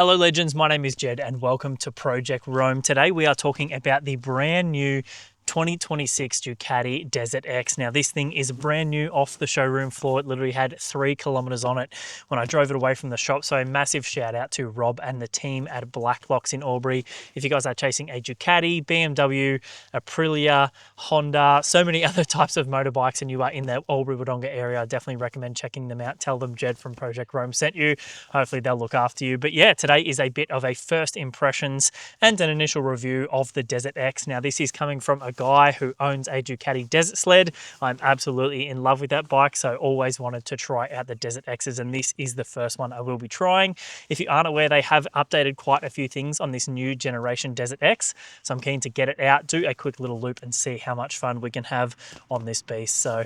Hello legends, my name is Jed and welcome to Project Rome. Today we are talking about the brand new 2026 Ducati Desert X. Now this thing is brand new off the showroom floor. It literally had 3 kilometers on it when I drove it away from the shop. So a massive shout out to Rob and the team at Blacklocks in Albury. If you guys are chasing a Ducati, BMW, Aprilia, Honda, so many other types of motorbikes and you are in the Albury-Wodonga area, I definitely recommend checking them out. Tell them Jed from Project Rome sent you. Hopefully they'll look after you. But yeah, today is a bit of a first impressions and an initial review of the Desert X. Now this is coming from a guy who owns a Ducati Desert Sled. I'm absolutely in love with that bike, so always wanted to try out the Desert X's, and this is the first one I will be trying. If you aren't aware, they have updated quite a few things on this new generation Desert X, so I'm keen to get it out, do a quick little loop and see how much fun we can have on this beast. So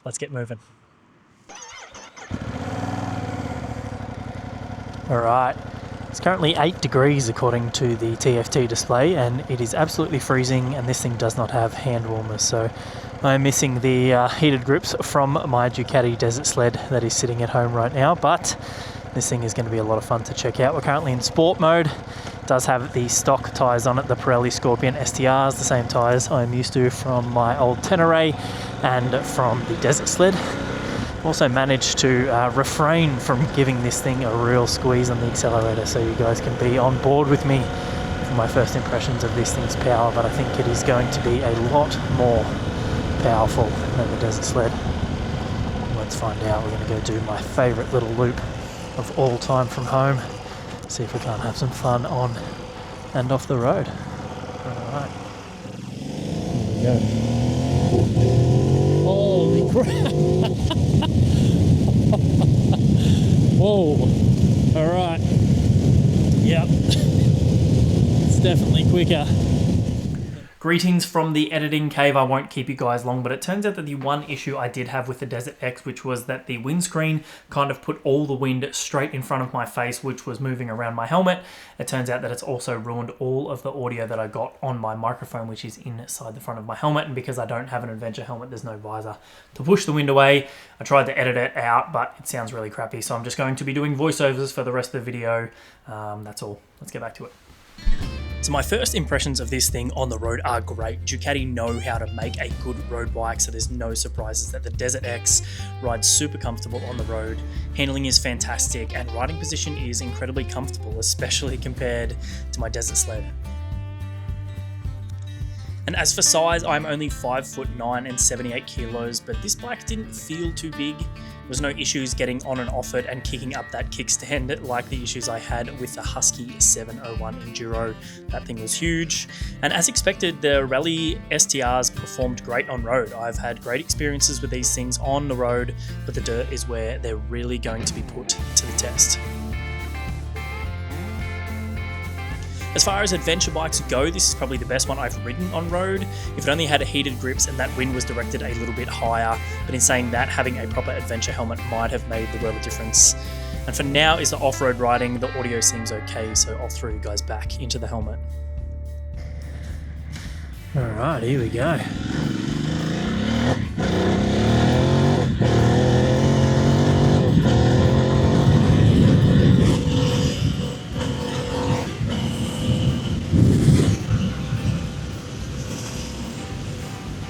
let's get moving. All right. It's currently 8 degrees according to the TFT display, and it is absolutely freezing, and this thing does not have hand warmers, so I'm missing the heated grips from my Ducati Desert Sled that is sitting at home right now, but this thing is going to be a lot of fun to check out. We're currently in sport mode. It does have the stock tyres on it, the Pirelli Scorpion STRs, the same tyres I'm used to from my old Tenere and from the Desert Sled. Also managed to refrain from giving this thing a real squeeze on the accelerator, so you guys can be on board with me for my first impressions of this thing's power, but I think it is going to be a lot more powerful than the Desert Sled. Let's find out. We're going to go do my favourite little loop of all time from home, see if we can't have some fun on and off the road. Alright, here we go. Holy crap! Whoa, all right, yep, it's definitely quicker. Greetings from the editing cave. I won't keep you guys long, but it turns out that the one issue I did have with the Desert X, which was that the windscreen kind of put all the wind straight in front of my face, which was moving around my helmet. It turns out that it's also ruined all of the audio that I got on my microphone, which is inside the front of my helmet, and because I don't have an adventure helmet, there's no visor to push the wind away. I tried to edit it out, but it sounds really crappy, so I'm just going to be doing voiceovers for the rest of the video. That's all. Let's get back to it. So my first impressions of this thing on the road are great. Ducati know how to make a good road bike, so there's no surprises that the Desert X rides super comfortable on the road. Handling is fantastic and riding position is incredibly comfortable, especially compared to my Desert Sled. And as for size, I'm only 5'9" and 78 kilos, but this bike didn't feel too big. There was no issues getting on and off it and kicking up that kickstand like the issues I had with the Husky 701 Enduro. That thing was huge. And as expected, the Rally STRs performed great on road. I've had great experiences with these things on the road, but the dirt is where they're really going to be put to the test. As far as adventure bikes go, this is probably the best one I've ridden on road. If it only had heated grips and that wind was directed a little bit higher, but in saying that, having a proper adventure helmet might have made the world of difference. And for now is the off-road riding, the audio seems okay, so I'll throw you guys back into the helmet. Alright, here we go.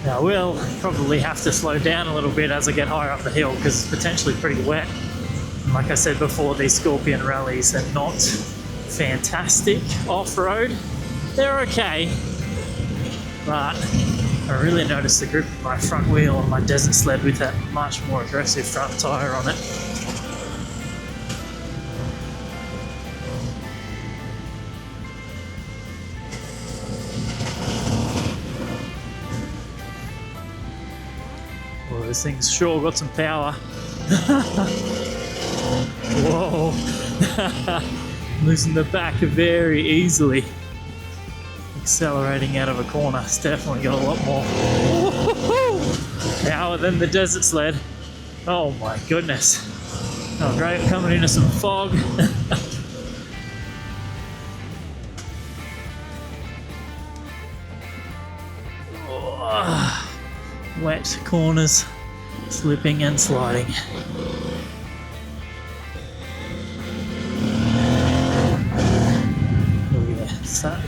I will probably have to slow down a little bit as I get higher up the hill because it's potentially pretty wet. And like I said before, these Scorpion rallies are not fantastic off-road. They're okay, but I really noticed the grip of my front wheel on my Desert Sled with that much more aggressive front tyre on it. Well, this thing's sure got some power. Whoa. Losing the back very easily. Accelerating out of a corner. It's definitely got a lot more power than the Desert Sled. Oh my goodness. Oh great, coming into some fog. Wet corners, slipping and sliding.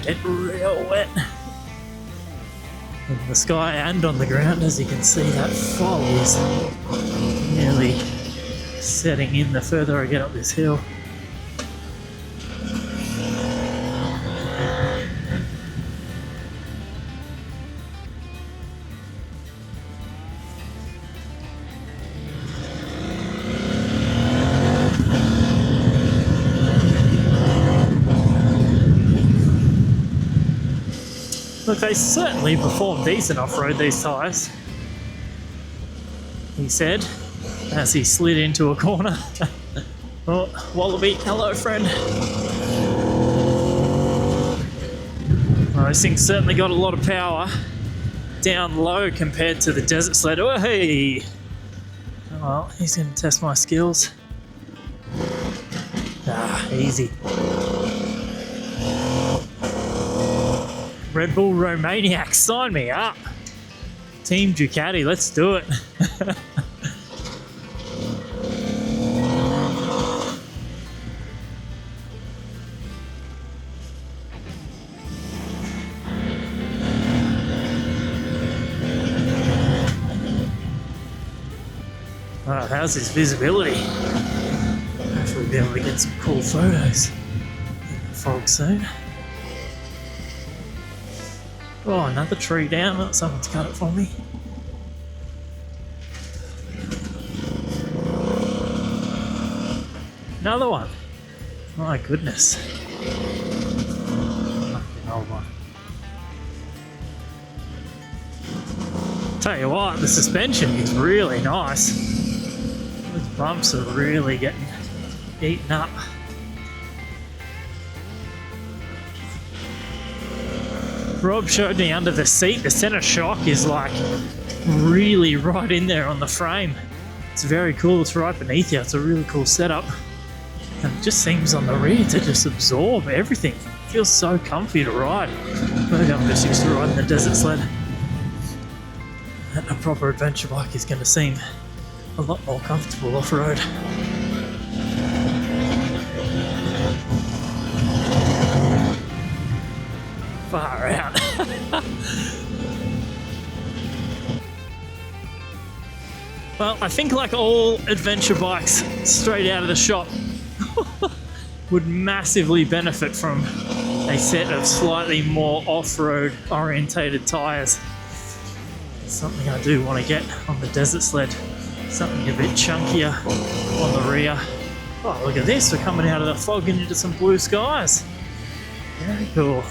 get real wet in the sky and on the ground. As you can see, that fog is nearly setting in the further I get up this hill. Look, they certainly perform decent off-road, these tyres, he said, as he slid into a corner. Oh, Wallaby, hello friend. Well, this thing's certainly got a lot of power down low compared to the Desert Sled. Oh, hey! Well, he's going to test my skills. Ah, easy. Red Bull Romaniac, sign me up. Team Ducati, let's do it. Oh, how's his visibility? Hopefully we'll be able to get some cool photos in the fog soon. Oh, another tree down. Oh, someone's cut it for me. Another one. My goodness. Fucking old one. Tell you what, the suspension is really nice. Those bumps are really getting eaten up. Rob showed me under the seat, the centre shock is like really right in there on the frame. It's very cool, it's right beneath you, it's a really cool setup. And it just seems on the rear to just absorb everything. It feels so comfy to ride. Maybe I'm just used to riding the Desert Sled. And a proper adventure bike is going to seem a lot more comfortable off-road. Far out. Well, I think like all adventure bikes straight out of the shop would massively benefit from a set of slightly more off-road orientated tyres. Something I do want to get on the Desert Sled. Something a bit chunkier on the rear. Oh, look at this, we're coming out of the fog and into some blue skies. Very cool.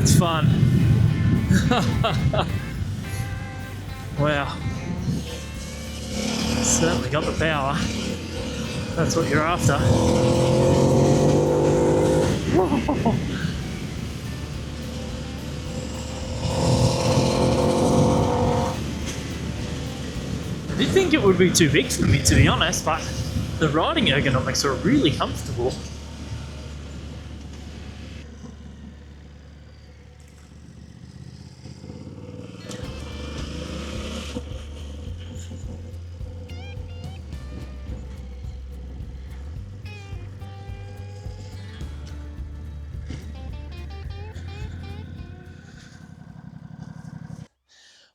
That's fun. Wow. Certainly got the power. That's what you're after. I did think it would be too big for me, to be honest, but the riding ergonomics are really comfortable.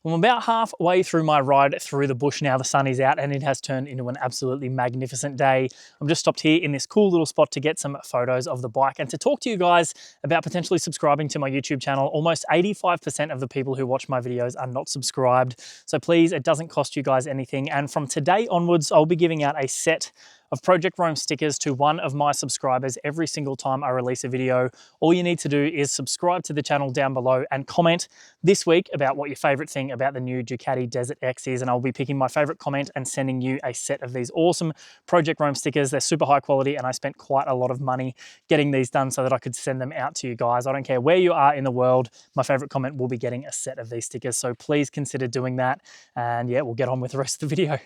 Well, I'm about halfway through my ride through the bush now. The sun is out and it has turned into an absolutely magnificent day. I'm just stopped here in this cool little spot to get some photos of the bike and to talk to you guys about potentially subscribing to my YouTube channel. Almost 85% of the people who watch my videos are not subscribed. So please, it doesn't cost you guys anything. And from today onwards, I'll be giving out a set of Project Rome stickers to one of my subscribers every single time I release a video. All you need to do is subscribe to the channel down below and comment this week about what your favorite thing about the new Ducati Desert X is, and I'll be picking my favorite comment and sending you a set of these awesome Project Rome stickers. They're super high quality and I spent quite a lot of money getting these done so that I could send them out to you guys. I don't care where you are in the world, my favorite comment will be getting a set of these stickers. So please consider doing that. And yeah, we'll get on with the rest of the video.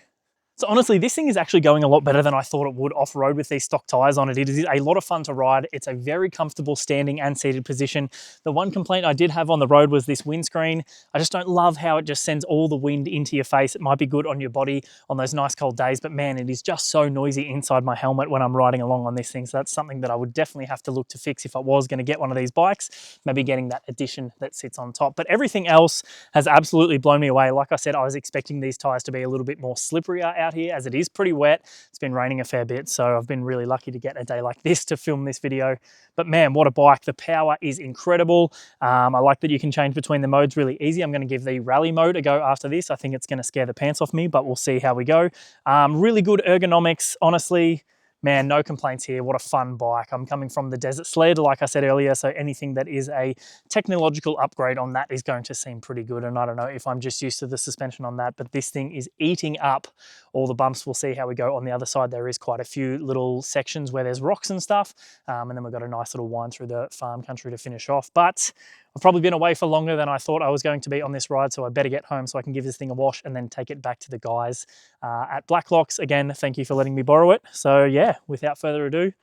So honestly, this thing is actually going a lot better than I thought it would off-road with these stock tires on it. It is a lot of fun to ride. It's a very comfortable standing and seated position. The one complaint I did have on the road was this windscreen. I just don't love how it just sends all the wind into your face. It might be good on your body on those nice cold days, but man, it is just so noisy inside my helmet when I'm riding along on this thing. So that's something that I would definitely have to look to fix if I was going to get one of these bikes, maybe getting that addition that sits on top. But everything else has absolutely blown me away. Like I said, I was expecting these tires to be a little bit more slipperier out here, as it is pretty wet. It's been raining a fair bit, so I've been really lucky to get a day like this to film this video. But man, what a bike. The power is incredible. I like that you can change between the modes really easy. I'm going to give the rally mode a go after this. I think it's going to scare the pants off me, but we'll see how we go. Really good ergonomics, honestly. Man, no complaints here. What a fun bike. I'm coming from the Desert Sled, like I said earlier, so anything that is a technological upgrade on that is going to seem pretty good. And I don't know if I'm just used to the suspension on that, but this thing is eating up all the bumps. We'll see how we go. On the other side, there is quite a few little sections where there's rocks and stuff. And then we've got a nice little wind through the farm country to finish off. But I've probably been away for longer than I thought I was going to be on this ride, so I better get home so I can give this thing a wash and then take it back to the guys at Blacklocks. Again, thank you for letting me borrow it. So yeah, without further ado,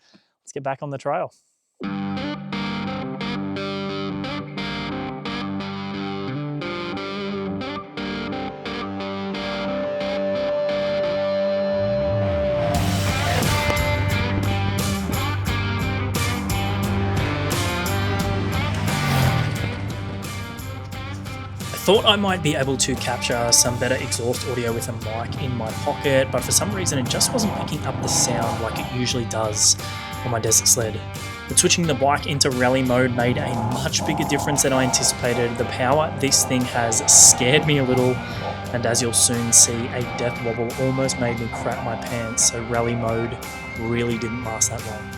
let's get back on the trail. Thought I might be able to capture some better exhaust audio with a mic in my pocket, but for some reason it just wasn't picking up the sound like it usually does on my Desert Sled. But switching the bike into rally mode made a much bigger difference than I anticipated. The power this thing has scared me a little, and as you'll soon see, a death wobble almost made me crap my pants, so rally mode really didn't last that long.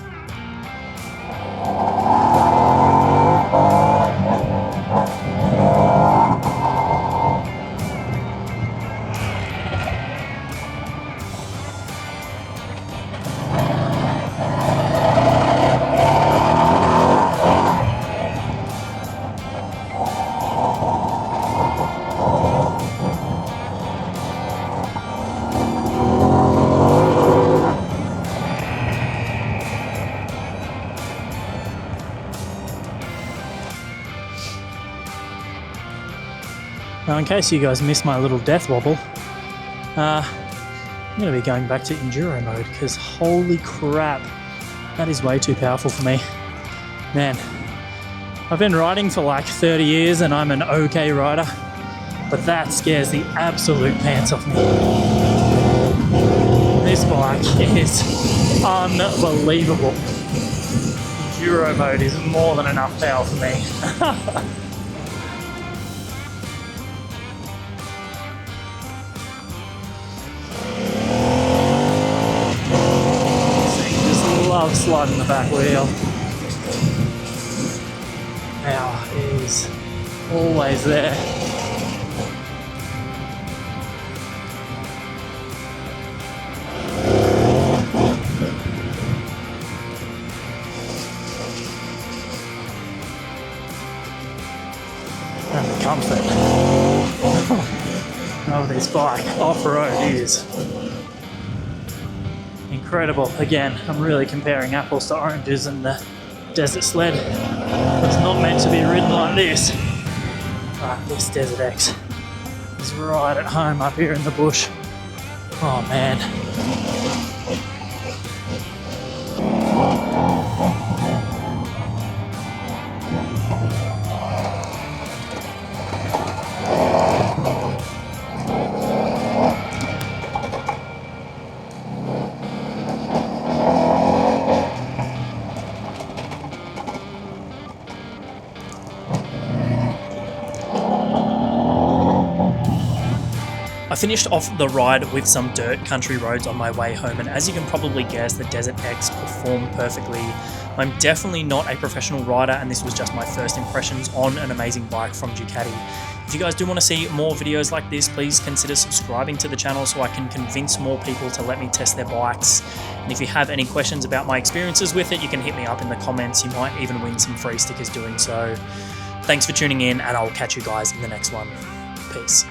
Now, in case you guys missed my little death wobble, I'm going to be going back to enduro mode because holy crap, that is way too powerful for me. Man, I've been riding for like 30 years and I'm an okay rider, but that scares the absolute pants off me. This bike is unbelievable. Enduro mode is more than enough power for me. Love sliding the back wheel. Power is always there. And the comfort of this bike off-road is incredible. Again, I'm really comparing apples to oranges, and the Desert Sled was not meant to be ridden like this. But this Desert X is right at home up here in the bush. Oh man. I finished off the ride with some dirt country roads on my way home, and as you can probably guess, the Desert X performed perfectly. I'm definitely not a professional rider, and this was just my first impressions on an amazing bike from Ducati. If you guys do want to see more videos like this, please consider subscribing to the channel so I can convince more people to let me test their bikes. And if you have any questions about my experiences with it, you can hit me up in the comments. You might even win some free stickers doing so. Thanks for tuning in, and I'll catch you guys in the next one. Peace.